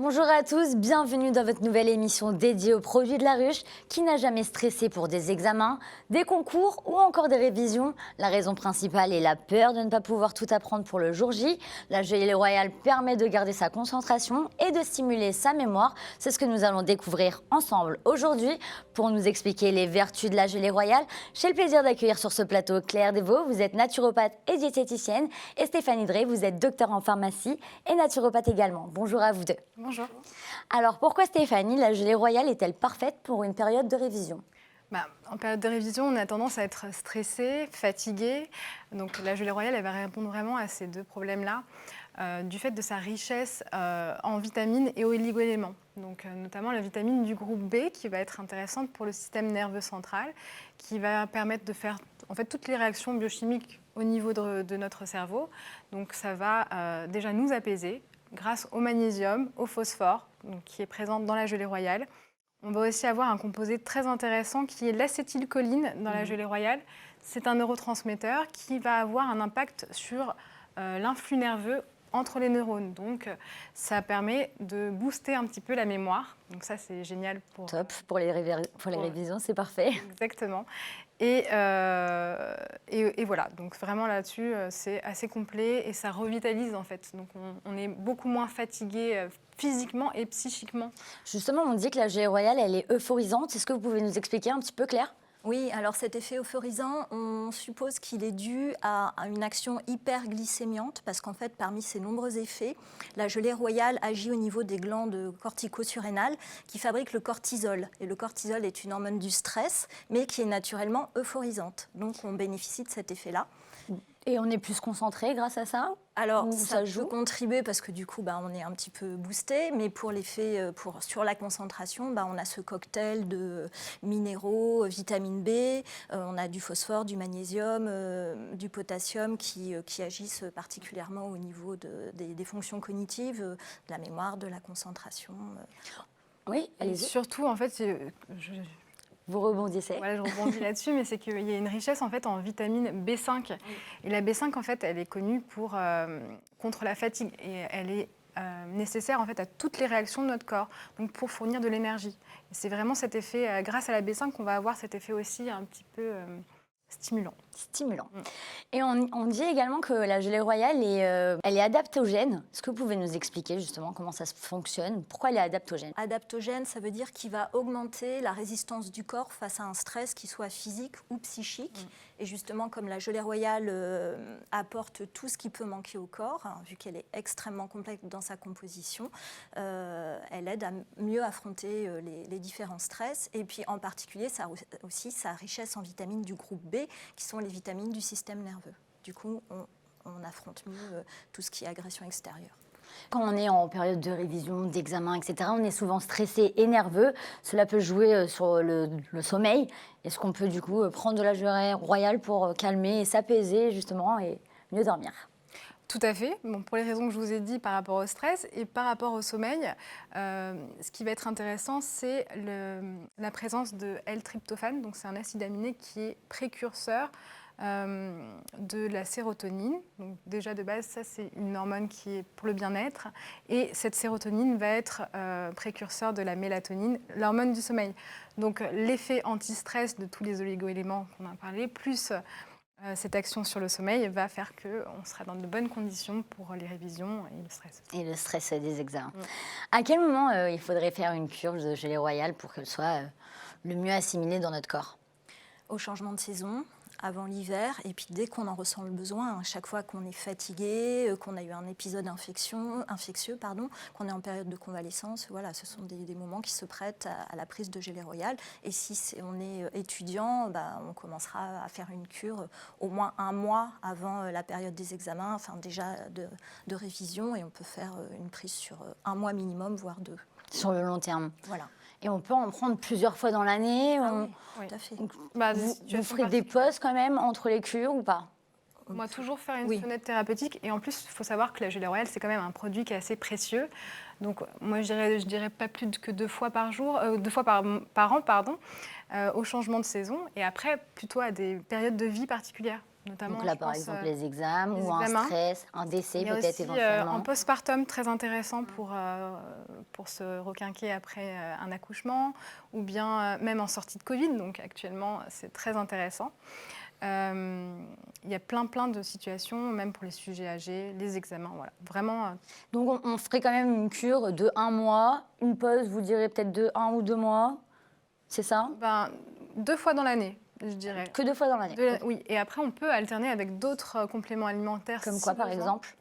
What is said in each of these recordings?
Bonjour à tous, bienvenue dans votre nouvelle émission dédiée aux produits de la ruche. Qui n'a jamais stressé pour des examens, des concours ou encore des révisions? La raison principale est la peur de ne pas pouvoir tout apprendre pour le jour J. La gelée royale permet de garder sa concentration et de stimuler sa mémoire. C'est ce que nous allons découvrir ensemble aujourd'hui. Pour nous expliquer les vertus de la gelée royale, j'ai le plaisir d'accueillir sur ce plateau Claire Devaux, vous êtes naturopathe et diététicienne, et Stéphanie Drey, vous êtes docteur en pharmacie et naturopathe également. Bonjour à vous deux. Bonjour. Alors pourquoi Stéphanie, la gelée royale est-elle parfaite pour une période de révision? En période de révision, on a tendance à être stressé, fatigué. Donc la gelée royale, elle va répondre vraiment à ces deux problèmes-là, du fait de sa richesse en vitamines et oligo-éléments. Donc notamment la vitamine du groupe B qui va être intéressante pour le système nerveux central, qui va permettre de faire en fait toutes les réactions biochimiques au niveau de notre cerveau. Donc ça va déjà nous apaiser grâce au magnésium, au phosphore, donc, qui est présent dans la gelée royale. On va aussi avoir un composé très intéressant qui est l'acétylcholine dans la gelée royale. C'est un neurotransmetteur qui va avoir un impact sur l'influx nerveux entre les neurones. Donc, ça permet de booster un petit peu la mémoire. Donc ça, c'est génial pour... Top, pour les révisions, c'est parfait. Exactement. Et voilà, donc vraiment là-dessus, c'est assez complet et ça revitalise en fait. Donc on est beaucoup moins fatigué physiquement et psychiquement. Justement, on dit que la gelée royale, elle est euphorisante. Est-ce que vous pouvez nous expliquer un petit peu, Claire? Oui, alors cet effet euphorisant, on suppose qu'il est dû à une action hyperglycémiante parce qu'en fait, parmi ces nombreux effets, la gelée royale agit au niveau des glandes cortico-surrénales qui fabriquent le cortisol. Et le cortisol est une hormone du stress, mais qui est naturellement euphorisante. Donc on bénéficie de cet effet-là. Et on est plus concentré grâce à ça? Alors, Ou ça joue peut contribuer parce que du coup, on est un petit peu boosté, mais pour l'effet, sur la concentration, on a ce cocktail de minéraux, vitamine B, on a du phosphore, du magnésium, du potassium qui agissent particulièrement au niveau des fonctions cognitives, de la mémoire, de la concentration. Oui, Et allez-y. surtout, en fait, Vous rebondissez. voilà, je rebondis là-dessus, mais c'est qu'il y a une richesse en fait en vitamine B5. Et la B5, en fait, elle est connue contre la fatigue et elle est nécessaire en fait à toutes les réactions de notre corps, donc pour fournir de l'énergie. Et c'est vraiment cet effet, grâce à la B5, qu'on va avoir cet effet aussi un petit peu stimulant. Stimulant. Et on dit également que la gelée royale, elle est adaptogène. Est-ce que vous pouvez nous expliquer justement comment ça fonctionne? Pourquoi elle est adaptogène? Adaptogène, ça veut dire qu'il va augmenter la résistance du corps face à un stress qui soit physique ou psychique. Et justement, comme la gelée royale apporte tout ce qui peut manquer au corps, vu qu'elle est extrêmement complexe dans sa composition, elle aide à mieux affronter les différents stress. Et puis en particulier, ça a aussi sa richesse en vitamines du groupe B, qui sont les vitamines du système nerveux. Du coup, on affronte mieux tout ce qui est agression extérieure. Quand on est en période de révision, d'examen, etc., on est souvent stressé et nerveux. Cela peut jouer sur le sommeil. Est-ce qu'on peut du coup prendre de la gelée royale pour calmer et s'apaiser justement et mieux dormir? Tout à fait. Bon, pour les raisons que je vous ai dit par rapport au stress et par rapport au sommeil, ce qui va être intéressant, c'est la présence de L-tryptophane. Donc, c'est un acide aminé qui est précurseur de la sérotonine. Donc, déjà de base, ça c'est une hormone qui est pour le bien-être. Et cette sérotonine va être précurseur de la mélatonine, l'hormone du sommeil. Donc, l'effet anti-stress de tous les oligo-éléments qu'on a parlé, plus cette action sur le sommeil va faire qu'on sera dans de bonnes conditions pour les révisions et le stress. Et le stress des examens. À quel moment il faudrait faire une cure de gelée royale pour qu'elle soit le mieux assimilée dans notre corps? Au changement de saison, avant l'hiver, et puis dès qu'on en ressent le besoin, chaque fois qu'on est fatigué, qu'on a eu un épisode infectieux, qu'on est en période de convalescence, voilà, ce sont des moments qui se prêtent à la prise de gelée royale. Et si on est étudiant, on commencera à faire une cure au moins un mois avant la période des examens, enfin déjà de révision, et on peut faire une prise sur un mois minimum, voire 2. Sur le long terme. Voilà. Et on peut en prendre plusieurs fois dans l'année. Oui, tout à fait. Vous ferez des pauses quand même entre les cures ou pas? Moi, toujours faire une fenêtre thérapeutique. Et en plus, il faut savoir que la gelée royale, c'est quand même un produit qui est assez précieux. Donc, moi, je dirais pas plus que 2 fois par an, au changement de saison. Et après, plutôt à des périodes de vie particulières. notamment. Donc là, je par pense, exemple, les examens les ou un examens. stress, un décès Il y a peut-être aussi éventuellement. un postpartum très intéressant pour se requinquer après un accouchement, ou bien même en sortie de Covid. Donc actuellement, c'est très intéressant. Il y a plein de situations, même pour les sujets âgés, les examens, voilà. Vraiment. Donc on ferait quand même une cure de 1 mois, une pause, vous direz peut-être de 1 ou 2 mois, c'est ça? 2 fois dans l'année, je dirais. Que 2 fois dans l'année. Ok. Oui, et après, on peut alterner avec d'autres compléments alimentaires. Comme si quoi, par besoin. exemple?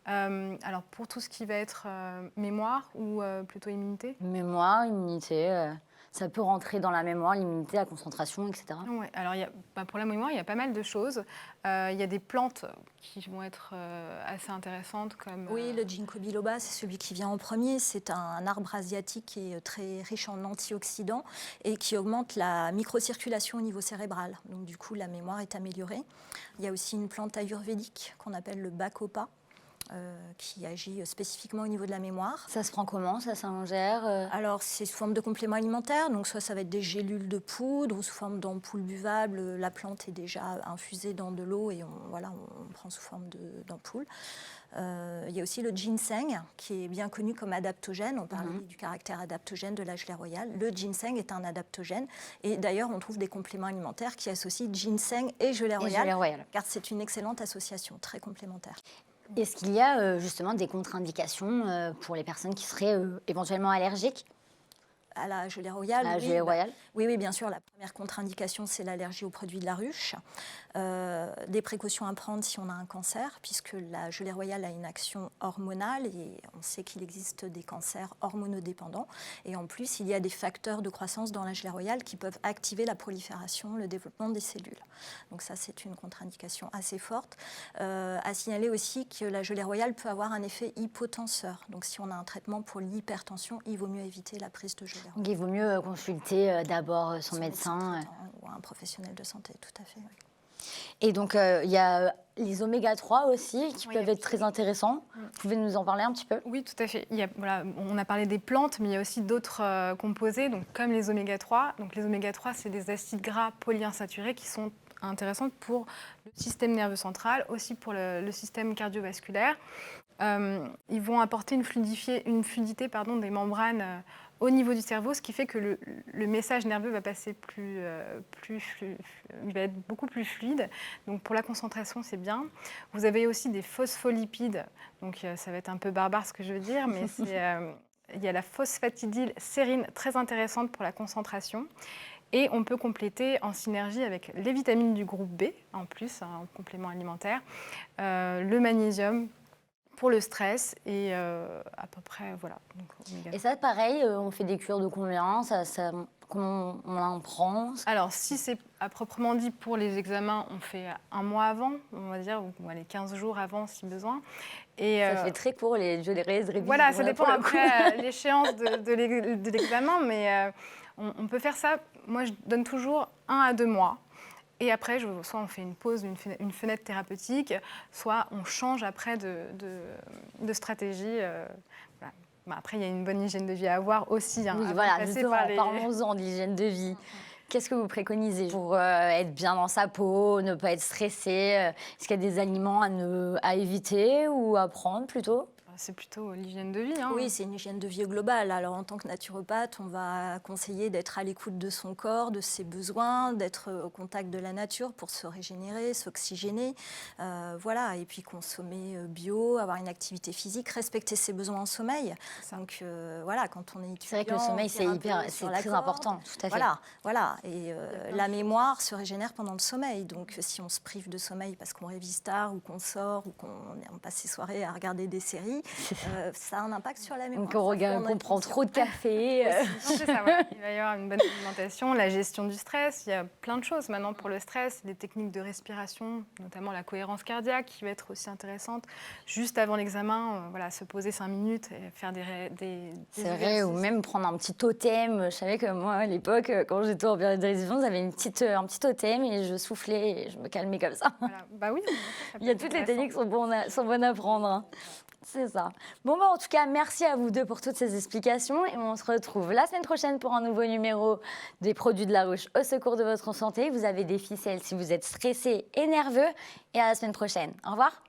Alors, pour tout ce qui va être mémoire ou plutôt immunité. Mémoire, immunité, ça peut rentrer dans la mémoire, l'immunité, la concentration, etc. Ouais, alors pour la mémoire, il y a pas mal de choses. Il y a des plantes qui vont être assez intéressantes comme... Oui, le ginkgo biloba, c'est celui qui vient en premier. C'est un arbre asiatique qui est très riche en antioxydants et qui augmente la microcirculation au niveau cérébral. Donc du coup, la mémoire est améliorée. Il y a aussi une plante ayurvédique qu'on appelle le bacopa, qui agit spécifiquement au niveau de la mémoire. Ça se prend comment? Ça s'ingère Alors, c'est sous forme de complément alimentaire, donc soit ça va être des gélules de poudre ou sous forme d'ampoules buvables. La plante est déjà infusée dans de l'eau et on prend sous forme d'ampoule. Il y a aussi le ginseng, qui est bien connu comme adaptogène. On parlait du caractère adaptogène de la gelée royale. Le ginseng est un adaptogène. Et d'ailleurs, on trouve des compléments alimentaires qui associent ginseng et gelée royale, car c'est une excellente association, très complémentaire. Est-ce qu'il y a justement des contre-indications pour les personnes qui seraient éventuellement allergiques à la gelée royale? À la gelée royale. Oui, bien sûr. La première contre-indication, c'est l'allergie aux produits de la ruche. Des précautions à prendre si on a un cancer, puisque la gelée royale a une action hormonale et on sait qu'il existe des cancers hormonodépendants. Et en plus, il y a des facteurs de croissance dans la gelée royale qui peuvent activer la prolifération, le développement des cellules. Donc ça, c'est une contre-indication assez forte. À signaler aussi que la gelée royale peut avoir un effet hypotenseur. Donc si on a un traitement pour l'hypertension, il vaut mieux éviter la prise de gelée royale. Donc il vaut mieux consulter d'abord son médecin. Ou un professionnel de santé, tout à fait. Oui. Et donc, il y a les oméga 3 aussi qui peuvent être très absolument. intéressants. Vous pouvez nous en parler un petit peu? Oui, tout à fait. On a parlé des plantes, mais il y a aussi d'autres composés, donc, comme les oméga 3. Donc, les oméga 3, c'est des acides gras polyinsaturés qui sont intéressants pour le système nerveux central, aussi pour le système cardiovasculaire. Ils vont apporter une fluidité des membranes au niveau du cerveau, ce qui fait que le message nerveux va passer il va être beaucoup plus fluide. Donc pour la concentration, c'est bien. Vous avez aussi des phospholipides, donc ça va être un peu barbare ce que je veux dire, mais il y a la phosphatidylsérine très intéressante pour la concentration. Et on peut compléter en synergie avec les vitamines du groupe B, en plus, un complément alimentaire, le magnésium pour le stress et à peu près, voilà. Donc, et ça, pareil, on fait des cures de combien? Comment on en prend? Alors, si c'est à proprement dit pour les examens, on fait 1 mois avant, on va dire, ou les 15 jours avant si besoin. Et, ça fait très court, les révisions. Voilà, ça dépend après l'échéance de l'examen, mais on peut faire ça. Moi, je donne toujours 1 à 2 mois. Et après, soit on fait une pause, une fenêtre thérapeutique, soit on change après de stratégie. Voilà. Après, il y a une bonne hygiène de vie à avoir aussi. Oui, voilà, justement, parlons-en de l'hygiène de vie. Qu'est-ce que vous préconisez pour être bien dans sa peau, ne pas être stressé? Est-ce qu'il y a des aliments à éviter ou à prendre plutôt? C'est plutôt l'hygiène de vie. Oui, c'est une hygiène de vie globale. Alors, en tant que naturopathe, on va conseiller d'être à l'écoute de son corps, de ses besoins, d'être au contact de la nature pour se régénérer, s'oxygéner. Voilà, et puis consommer bio, avoir une activité physique, respecter ses besoins en sommeil. Donc, voilà, quand on est étudiant... C'est vrai que le sommeil, c'est très important, tout à fait. Voilà. Et la mémoire se régénère pendant le sommeil. Donc, si on se prive de sommeil parce qu'on révise tard ou qu'on sort ou qu'on passe ses soirées à regarder des séries, ça a un impact sur la mémoire. Donc on prend trop de café. C'est ça, ouais. Il va y avoir une bonne alimentation, la gestion du stress. Il y a plein de choses maintenant pour le stress, des techniques de respiration, notamment la cohérence cardiaque qui va être aussi intéressante. Juste avant l'examen, se poser 5 minutes et faire des c'est vrai, ou même prendre un petit totem. Je savais que moi, à l'époque, quand j'étais en période de révision, j'avais un petit totem et je soufflais et je me calmais comme ça. Voilà. Bah oui. Il y a toutes les techniques qui sont bonnes à prendre. Hein. C'est ça. Bon, en tout cas, merci à vous deux pour toutes ces explications. Et on se retrouve la semaine prochaine pour un nouveau numéro des produits de la ruche au secours de votre santé. Vous avez des ficelles si vous êtes stressé et nerveux. Et à la semaine prochaine. Au revoir.